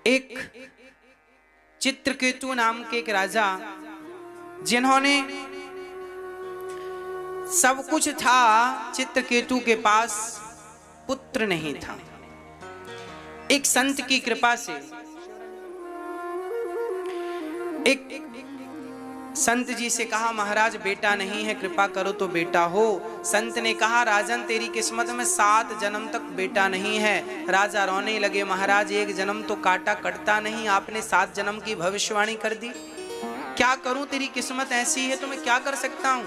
एक चित्रकेतु नाम के एक राजा, जिन्होंने सब कुछ था, चित्रकेतु के पास पुत्र नहीं था। एक संत की कृपा से, एक संत जी से कहा, महाराज बेटा नहीं है, कृपा करो तो बेटा हो। संत ने कहा, राजन तेरी किस्मत में 7 जन्म तक बेटा नहीं है। राजा रोने लगे, महाराज एक जन्म तो काटा कटता नहीं, आपने 7 जन्म की भविष्यवाणी कर दी। क्या करूं, तेरी किस्मत ऐसी है तो मैं क्या कर सकता हूं।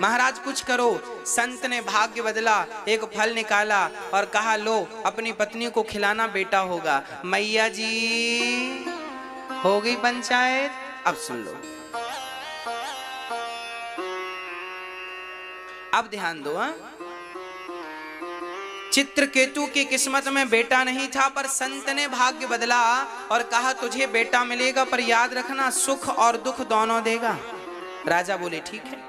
महाराज कुछ करो। संत ने भाग्य बदला, एक फल निकाला और कहा, लो अपनी पत्नी को खिलाना, बेटा होगा। मैया जी हो गई पंचायत। अब सुन लो, अब ध्यान दो। चित्रकेतु की किस्मत में बेटा नहीं था, पर संत ने भाग्य बदला और कहा, तुझे बेटा मिलेगा, पर याद रखना सुख और दुख दोनों देगा। राजा बोले, ठीक है।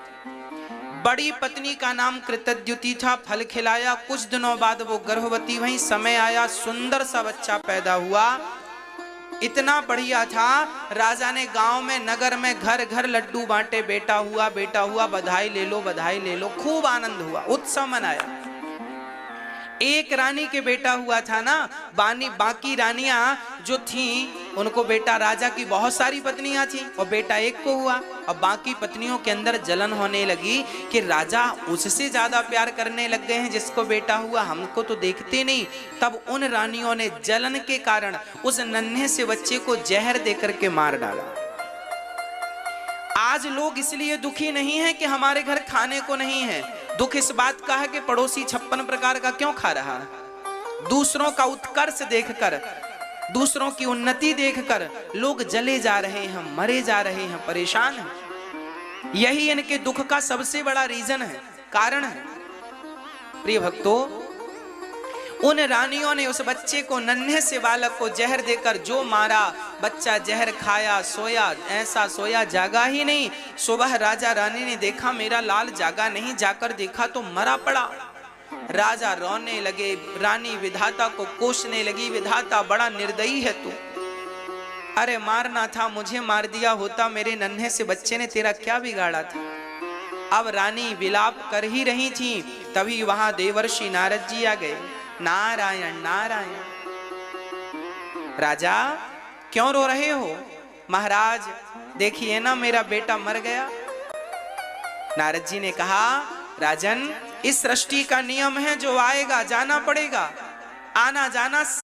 बड़ी पत्नी का नाम कृतद्युति था। फल खिलाया, कुछ दिनों बाद वो गर्भवती हुई। समय आया, सुंदर सा बच्चा पैदा हुआ, इतना बढ़िया था। राजा ने गांव में, नगर में घर घर लड्डू बांटे, बेटा हुआ बेटा हुआ, बधाई ले लो बधाई ले लो। खूब आनंद हुआ, उत्सव मनाया। एक रानी के बेटा हुआ था ना, बाकी रानियां जो थीं उनको बेटा, राजा की बहुत सारी पत्नियां थीं और बेटा एक को हुआ। अब बाकी पत्नियों के अंदर जलन होने लगी कि राजा उससे ज्यादा प्यार करने लग गए हैं जिसको बेटा हुआ, हमको तो देखते नहीं। तब उन रानियों ने जलन के कारण उस नन्हे से बच्चे को जहर देकर के मार डाला। आज लोग इसलिए दुखी नहीं है कि हमारे घर खाने को नहीं है, दुख इस बात का है कि पड़ोसी 56 प्रकार का क्यों खा रहा है। दूसरों का उत्कर्ष देखकर, दूसरों की उन्नति देखकर लोग जले जा रहे हैं, मरे जा रहे हैं, परेशान हैं। यही इनके दुख का सबसे बड़ा रीजन है, कारण है। प्रिय भक्तों, उन रानियों ने उस बच्चे को, नन्हे से बालक को जहर देकर जो मारा, बच्चा जहर खाया, सोया, ऐसा सोया जागा ही नहीं। सुबह राजा रानी ने देखा मेरा लाल जागा नहीं, जाकर देखा तो मरा पड़ा। राजा रोने लगे, रानी विधाता को कोसने लगी, विधाता बड़ा निर्दयी है तू, अरे मारना था मुझे मार दिया होता, मेरे नन्हे से बच्चे ने तेरा क्या बिगाड़ा था। अब रानी विलाप कर ही रही थी, तभी वहां देवर्षि नारद जी आ गए। नारायण नारायण। राजा क्यों रो रहे हो? महाराज देखिए ना, मेरा बेटा मर गया। नारद जी ने कहा, राजन इस सृष्टि का नियम है, जो आएगा जाना पड़ेगा, आना जाना